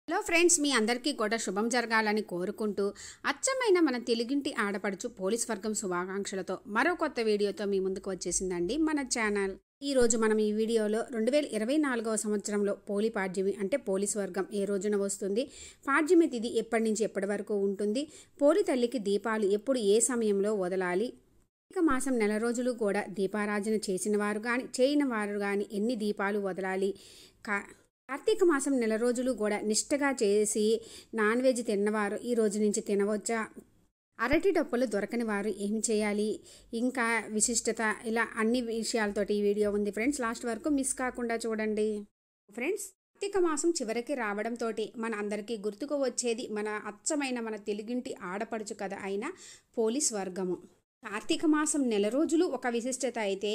Hello friends, మీ అందరికీ కూడా శుభం జరగాలని కోరుకుంటూ అచ్చమైన మన తెలుగింటి ఆడపడుచు పోలీస్ వర్గం శుభాకాంక్షలతో మరో కొత్త వీడియోతో మీ ముందుకు వచ్చేసిందండి మన ఛానల్. ఈరోజు మనం ఈ వీడియోలో 2024వ సంవత్సరంలో పోలీ పాడ్యమి అంటే పోలీస్ వర్గం ఏ రోజున వస్తుంది, పాడ్యమి తిథి ఎప్పటి నుంచి ఎప్పటి వరకు ఉంటుంది, పోలి తల్లికి దీపాలు ఎప్పుడు ఏ సమయంలో వదలాలి, కార్తీక మాసం నెల రోజులు కూడా దీపారాధన చేసిన వారు కానీ చేయని వారు కానీ ఎన్ని దీపాలు వదలాలి, కార్తీక మాసం నెల రోజులు కూడా నిష్టగా చేసి నాన్ వెజ్ తిన్నవారు ఈ రోజు నుంచి తినవచ్చా, అరటి డొప్పలు దొరకని వారు ఏం చేయాలి, ఇంకా విశిష్టత, ఇలా అన్ని విషయాలతోటి ఈ వీడియో ఉంది ఫ్రెండ్స్. లాస్ట్ వరకు మిస్ కాకుండా చూడండి. ఫ్రెండ్స్, కార్తీక మాసం చివరికి రావడంతో మన అందరికీ గుర్తుకు వచ్చేది మన అచ్చమైన మన తెలుగింటి ఆడపడుచు కథ అయిన పోలీస్ వర్గము. కార్తీక మాసం నెల రోజులు ఒక విశిష్టత అయితే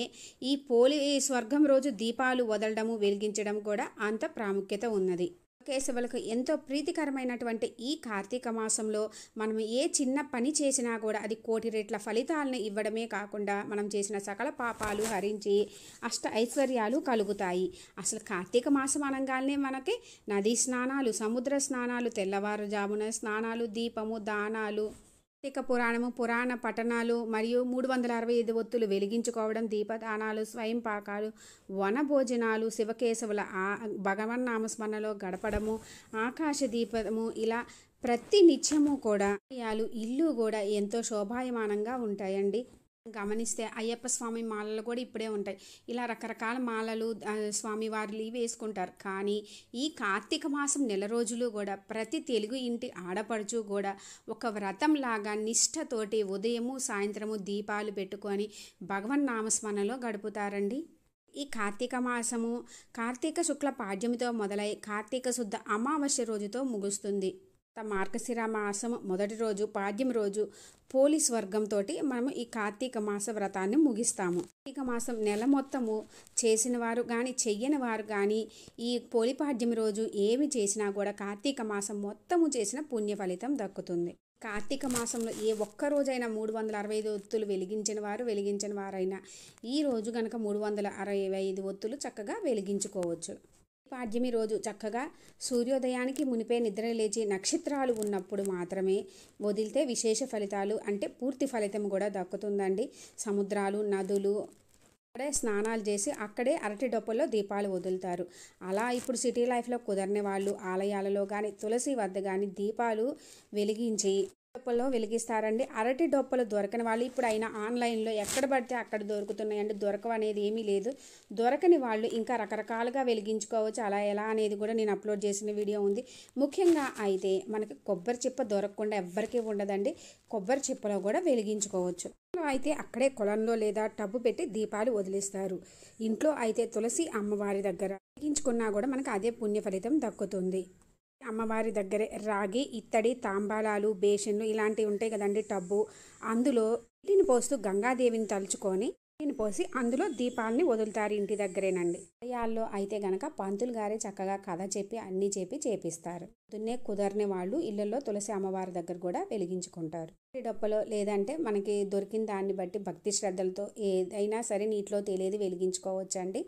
ఈ పోలీస్ వర్గం రోజు దీపాలు వదలడము వెలిగించడం కూడా అంత ప్రాముఖ్యత ఉన్నది. కేశవులకు ఎంతో ప్రీతికరమైనటువంటి ఈ కార్తీక మాసంలో మనం ఏ చిన్న పని చేసినా కూడా అది కోటి రెట్ల ఫలితాలను ఇవ్వడమే కాకుండా మనం చేసిన సకల పాపాలు హరించి అష్ట ఐశ్వర్యాలు కలుగుతాయి. అసలు కార్తీక మాసం అనగానే మనకి నదీ స్నానాలు, సముద్ర స్నానాలు, తెల్లవారుజామున స్నానాలు, దీపము, దానాలు, కార్తీక పురాణము, పురాణ పఠనాలు మరియు 365 ఒత్తులు వెలిగించుకోవడం, దీపదానాలు, స్వయం పాకాలు, వన భోజనాలు, శివకేశవుల భగవన్నామస్మరణలో గడపడము, ఆకాశ దీపము, ఇలా ప్రతి నిత్యము కూడా ఇల్లు కూడా ఎంతో శోభాయమానంగా ఉంటాయండి. గమనిస్తే అయ్యప్ప స్వామి మాలలు కూడా ఇప్పుడే ఉంటాయి. ఇలా రకరకాల మాలలు స్వామివార్లు వేసుకుంటారు. కానీ ఈ కార్తీక మాసం నెల రోజులు కూడా ప్రతి తెలుగు ఇంటి ఆడపడుచు కూడా ఒక వ్రతంలాగా నిష్ఠతోటి ఉదయము సాయంత్రము దీపాలు పెట్టుకొని భగవన్ నామస్మరణలో గడుపుతారండి. ఈ కార్తీక మాసము కార్తీక శుక్ల పాడ్యమితో మొదలై కార్తీక శుద్ధ అమావాస్య రోజుతో ముగుస్తుంది. మార్గశిర మాసం మొదటి రోజు పాడ్యమి రోజు పోలీస్ వర్గంతో మనము ఈ కార్తీక మాస వ్రతాన్ని ముగిస్తాము. కార్తీక మాసం నెల మొత్తము చేసిన వారు కానీ చెయ్యని వారు కానీ ఈ పోలి పాడ్యమి రోజు ఏమి చేసినా కూడా కార్తీక మాసం మొత్తము చేసిన పుణ్య ఫలితం దక్కుతుంది. కార్తీక మాసంలో ఏ ఒక్క రోజైనా 365 ఒత్తులు వెలిగించిన వారైనా ఈ రోజు కనుక 365 ఒత్తులు చక్కగా వెలిగించుకోవచ్చు. పాడ్యమి రోజు చక్కగా సూర్యోదయానికి మునిపే నిద్ర లేచి నక్షత్రాలు ఉన్నప్పుడు మాత్రమే వదిలితే విశేష ఫలితాలు అంటే పూర్తి ఫలితం కూడా దక్కుతుందండి. సముద్రాలు, నదులు అక్కడే స్నానాలు చేసి అక్కడే అరటి డొప్పల్లో దీపాలు వదులుతారు. అలా ఇప్పుడు సిటీ లైఫ్లో కుదరని వాళ్ళు ఆలయాలలో కానీ తులసి వద్ద కానీ దీపాలు వెలిగించి డొప్పల్లో వెలిగిస్తారండి. అరటి డొప్పలు దొరకని వాళ్ళు ఇప్పుడు అయినా ఆన్లైన్లో ఎక్కడ పడితే అక్కడ దొరుకుతున్నాయండి. దొరకవు అనేది ఏమీ లేదు. దొరకని వాళ్ళు ఇంకా రకరకాలుగా వెలిగించుకోవచ్చు. అలా ఎలా అనేది కూడా నేను అప్లోడ్ చేసిన వీడియో ఉంది. ముఖ్యంగా అయితే మనకి కొబ్బరి చిప్ప దొరకకుండా ఎవ్వరికీ ఉండదండి. కొబ్బరి చిప్పలో కూడా వెలిగించుకోవచ్చు. అయితే అక్కడే కొలంలో లేదా టబ్బు పెట్టి దీపాలు వదిలిస్తారు. ఇంట్లో అయితే తులసి అమ్మవారి దగ్గర వెలిగించుకున్నా కూడా మనకు అదే పుణ్య ఫలితం దక్కుతుంది. అమ్మవారి దగ్గరే రాగి, ఇత్తడి, తాంబాలాలు, బేషన్లు ఇలాంటివి ఉంటాయి కదండి టబ్బు, అందులో నీటిని పోస్తూ గంగాదేవిని తలుచుకొని నీటిని పోసి అందులో దీపాలని వదులుతారు ఇంటి దగ్గరేనండి. ఆలయాల్లో అయితే గనక పంతులు గారే చక్కగా కథ చెప్పి అన్నీ చేపిస్తారు. పొద్దున్నే కుదరని వాళ్ళు ఇళ్లలో తులసి అమ్మవారి దగ్గర కూడా వెలిగించుకుంటారు. డొప్పలో లేదంటే మనకి దొరికిన దాన్ని బట్టి భక్తి శ్రద్ధలతో ఏదైనా సరే నీటిలో తెలియదు వెలిగించుకోవచ్చండి.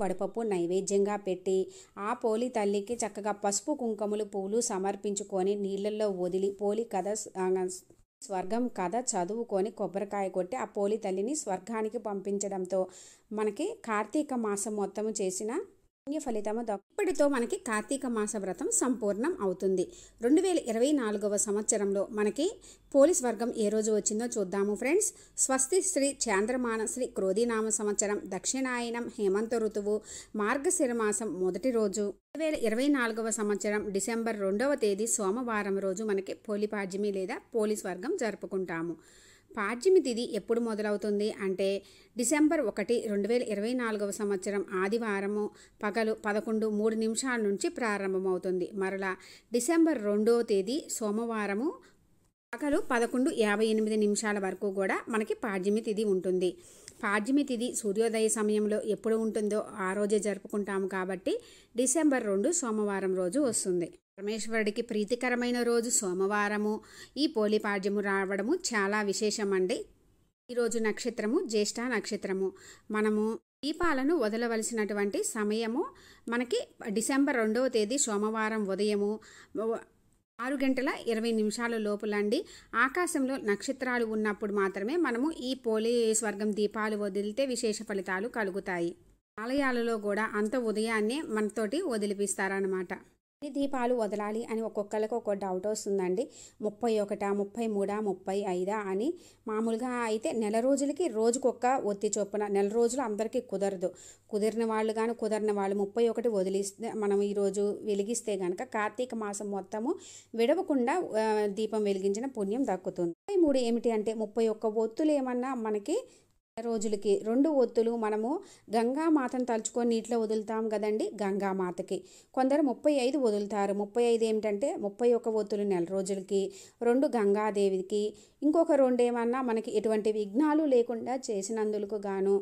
వడపప్పు నైవేద్యంగా పెట్టి ఆ పోలి తల్లికి చక్కగా పసుపు కుంకుమలు పూలు సమర్పించుకొని నీళ్ళల్లో వదిలి పోలి కథ స్వర్గం కథ చదువుకొని కొబ్బరికాయ కొట్టి ఆ పోలి తల్లిని స్వర్గానికి పంపించడంతో మనకి కార్తీక మాసం మొత్తము చేసిన పుణ్య ఫలితము ఇప్పటితో మనకి కార్తీక మాస వ్రతం సంపూర్ణం అవుతుంది. 2024వ సంవత్సరంలో మనకి పోలీస్ వర్గం ఏ రోజు వచ్చిందో చూద్దాము ఫ్రెండ్స్. స్వస్తి శ్రీ చాంద్రమాన శ్రీ క్రోధినామ సంవత్సరం, దక్షిణాయనం, హేమంత ఋతువు, మార్గశిర మాసం మొదటి రోజు, 2024వ సంవత్సరం డిసెంబర్ 2వ తేదీ సోమవారం రోజు మనకి పోలి పాడ్యమి లేదా పోలీస్ వర్గం జరుపుకుంటాము. పాడ్యమి తిథి ఎప్పుడు మొదలవుతుంది అంటే డిసెంబర్ 1, 2024వ సంవత్సరం ఆదివారము పగలు 11:03 నుంచి ప్రారంభమవుతుంది. మరలా డిసెంబర్ 2వ తేదీ సోమవారము పగలు 11:58 వరకు కూడా మనకి పాడ్యమి తిథి ఉంటుంది. పాడ్యమి తిథి సూర్యోదయ సమయంలో ఎప్పుడు ఉంటుందో ఆ రోజే జరుపుకుంటాము కాబట్టి డిసెంబర్ 2 సోమవారం రోజు వస్తుంది. పరమేశ్వరుడికి ప్రీతికరమైన రోజు సోమవారము. ఈ పోలి పాడ్యము రావడము చాలా విశేషమండి. ఈరోజు నక్షత్రము జ్యేష్ఠ నక్షత్రము. మనము దీపాలను వదలవలసినటువంటి సమయము మనకి డిసెంబర్ 2వ తేదీ సోమవారం ఉదయము 6:20 లోపులండి. ఆకాశంలో నక్షత్రాలు ఉన్నప్పుడు మాత్రమే మనము ఈ పోలి స్వర్గం దీపాలు వదిలితే విశేష ఫలితాలు కలుగుతాయి. ఆలయాలలో కూడా అంత ఉదయాన్నే మనతోటి వదిలిపిస్తారనమాట. ఈ దీపాలు వదలాలి అని ఒక్కొక్కరికి ఒక్కొక్క డౌట్ వస్తుందండి. 31, 33, 35 అని. మామూలుగా అయితే నెల రోజులకి రోజుకొక్క ఒత్తి చొప్పున, నెల రోజులు అందరికీ కుదరదు. కుదిరిన వాళ్ళు కానీ కుదరిన వాళ్ళు 31 వదిలిస్తే మనం ఈరోజు వెలిగిస్తే కనుక కార్తీక మాసం మొత్తము విడవకుండా దీపం వెలిగించిన పుణ్యం దక్కుతుంది. 33 ఏమిటి అంటే 31 ఒత్తులు ఏమన్నా మనకి రోజులకి 2 ఒత్తులు మనము గంగామాతను తలుచుకొని నీటిలో వదులుతాం కదండి, గంగామాతకి. కొందరు 35 వదులుతారు. 35 ఏమిటంటే 31 ఒత్తులు నెల రోజులకి, 2 గంగాదేవికి, ఇంకొక 2 ఏమన్నా మనకి ఎటువంటి విఘ్నాలు లేకుండా చేసినందుకు గాను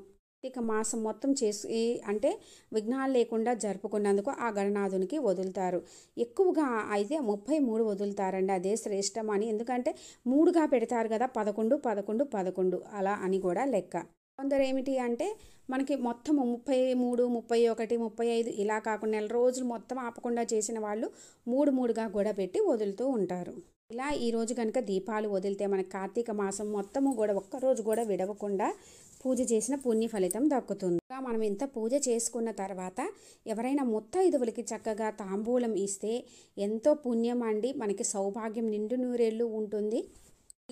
కార్తీక మాసం మొత్తం చేసి అంటే విఘ్నాలు లేకుండా జరుపుకున్నందుకు ఆ గణనాథునికి వదులుతారు. ఎక్కువగా అయితే 33 వదులుతారండి. అదే శ్రేష్టం అని. ఎందుకంటే 3గా పెడతారు కదా, 11, 11, 11 అలా అని కూడా లెక్క. కొందరు ఏమిటి అంటే మనకి మొత్తం 33, 31, 35 ఇలా కాకుండా నెల రోజులు మొత్తం ఆపకుండా చేసిన వాళ్ళు 3గా కూడా పెట్టి వదులుతూ ఉంటారు. ఇలా ఈరోజు కనుక దీపాలు వదిలితే మనకి కార్తీక మాసం మొత్తము కూడా ఒక్కరోజు కూడా విడవకుండా పూజ చేసిన పుణ్య ఫలితం దక్కుతుంది. మనం ఇంత పూజ చేసుకున్న తర్వాత ఎవరైనా ముత్తైదువులకి చక్కగా తాంబూలం ఇస్తే ఎంతో పుణ్యం అండి. మనకి సౌభాగ్యం నిండు నూరేళ్ళు ఉంటుంది.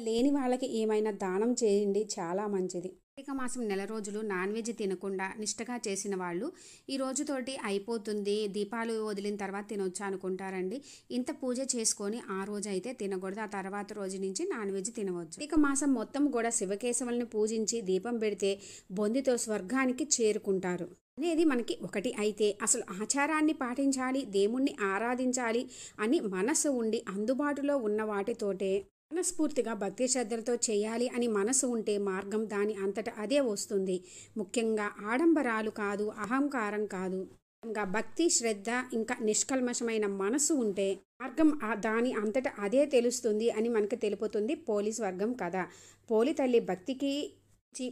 లేని వాళ్ళకి ఏమైనా దానం చేయండి, చాలా మంచిది. కార్తీక మాసం నెల రోజులు నాన్ వెజ్ తినకుండా నిష్టగా చేసిన వాళ్ళు ఈ రోజుతోటి అయిపోతుంది, దీపాలు వదిలిన తర్వాత తినొచ్చు అనుకుంటారండి. ఇంత పూజ చేసుకొని ఆ రోజు అయితే తినకూడదు. ఆ తర్వాత రోజు నుంచి నాన్ వెజ్ తినవచ్చు. కార్తీక మాసం మొత్తం కూడా శివకేశవుల్ని పూజించి దీపం పెడితే బొందితో స్వర్గానికి చేరుకుంటారు అనేది మనకి ఒకటి. అయితే అసలు ఆచారాన్ని పాటించాలి, దేవుణ్ణి ఆరాధించాలి అని మనసు ఉండి అందుబాటులో ఉన్న వాటితోటే మనస్ఫూర్తిగా భక్తి శ్రద్ధలతో చేయాలి అని మనసు ఉంటే మార్గం దాని అంతటా అదే వస్తుంది. ముఖ్యంగా ఆడంబరాలు కాదు, అహంకారం కాదు, ఇంకా భక్తి శ్రద్ధ ఇంకా నిష్కల్మషమైన మనసు ఉంటే మార్గం దాని అంతటా అదే తెలుస్తుంది అని మనకు తెలుపుతుంది పోలి స్వర్గం కథ. పోలి తల్లి భక్తికి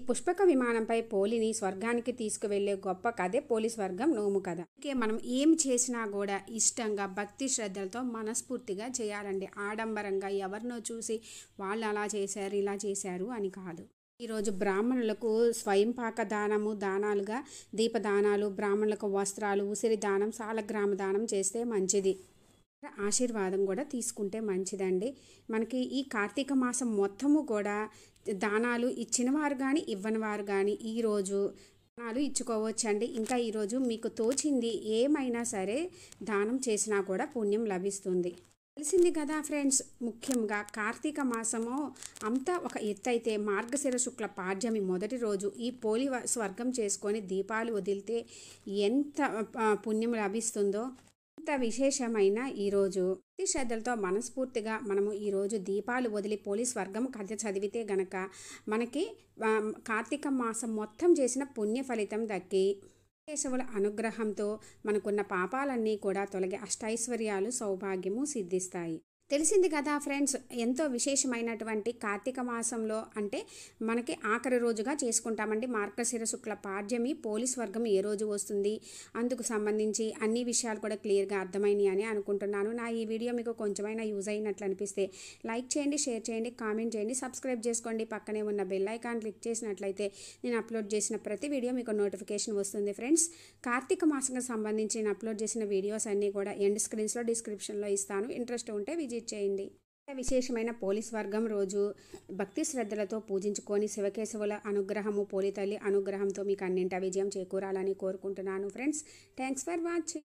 పుష్పక విమానంపై పోలిని స్వర్గానికి తీసుకువెళ్లే గొప్ప కథే పోలి స్వర్గం నోము కథ. అందుకే మనం ఏం చేసినా కూడా ఇష్టంగా భక్తి శ్రద్ధలతో మనస్ఫూర్తిగా చేయాలండి. ఆడంబరంగా ఎవరినో చూసి వాళ్ళు అలా చేశారు ఇలా చేశారు అని కాదు. ఈరోజు బ్రాహ్మణులకు స్వయంపాక దానాలుగా దీపదానాలు, బ్రాహ్మణులకు వస్త్రాలు, ఉసిరి దానం, సాలగ్రామ దానం చేస్తే మంచిది. ఆశీర్వాదం కూడా తీసుకుంటే మంచిదండి. మనకి ఈ కార్తీక మాసం మొత్తము కూడా దానాలు ఇచ్చిన వారు కానీ ఇవ్వని వారు కానీ ఈరోజు దానాలు ఇచ్చుకోవచ్చండి. ఇంకా ఈరోజు మీకు తోచింది ఏమైనా సరే దానం చేసినా కూడా పుణ్యం లభిస్తుంది. తెలిసింది కదా ఫ్రెండ్స్. ముఖ్యంగా కార్తీక మాసము అంతా ఒక ఎత్తు అయితే మార్గశిర శుక్ల పాడ్యమి మొదటి రోజు ఈ పోలి స్వర్గం చేసుకొని దీపాలు వదిలితే ఎంత పుణ్యం లభిస్తుందో ఇంత విశేషమైన ఈరోజు భక్తి శ్రద్ధలతో మనస్ఫూర్తిగా మనము ఈరోజు దీపాలు వదిలి పోలి స్వర్గం కథ చదివితే గనక మనకి కార్తీక మాసం మొత్తం చేసిన పుణ్య ఫలితం దక్కి కేశవుల అనుగ్రహంతో మనకున్న పాపాలన్నీ కూడా తొలగి అష్టైశ్వర్యాలు సౌభాగ్యము సిద్ధిస్తాయి. తెలిసింది కదా ఫ్రెండ్స్. ఎంతో విశేషమైనటువంటి కార్తీక మాసంలో అంటే మనకి ఆఖరి రోజుగా చేసుకుంటామండి మార్గశిర శుక్ల పాడ్యమి. పోలి స్వర్గం ఏ రోజు వస్తుంది అందుకు సంబంధించి అన్ని విషయాలు కూడా క్లియర్గా అర్థమైనాయి అని అనుకుంటున్నాను. నా ఈ వీడియో మీకు కొంచెమైనా యూజ్ అయినట్లు అనిపిస్తే లైక్ చేయండి, షేర్ చేయండి, కామెంట్ చేయండి, సబ్స్క్రైబ్ చేసుకోండి. పక్కనే ఉన్న బెల్ ఐకాన్ క్లిక్ చేసినట్లయితే నేను అప్లోడ్ చేసిన ప్రతి వీడియో మీకు నోటిఫికేషన్ వస్తుంది ఫ్రెండ్స్. కార్తీక మాసంకి సంబంధించి నేను అప్లోడ్ చేసిన వీడియోస్ అన్నీ కూడా ఎండ్ స్క్రీన్స్లో డిస్క్రిప్షన్లో ఇస్తాను. ఇంట్రెస్ట్ ఉంటే విజిట్ చేయండి. విశేషమైన పోలి స్వర్గం రోజు భక్తి శ్రద్ధలతో పూజించుకొని శివకేశవుల అనుగ్రహము, పోలి తల్లి అనుగ్రహంతో మీకు అన్నింటా విజయం చేకూరాలని కోరుకుంటున్నాను ఫ్రెండ్స్. Thanks for watching.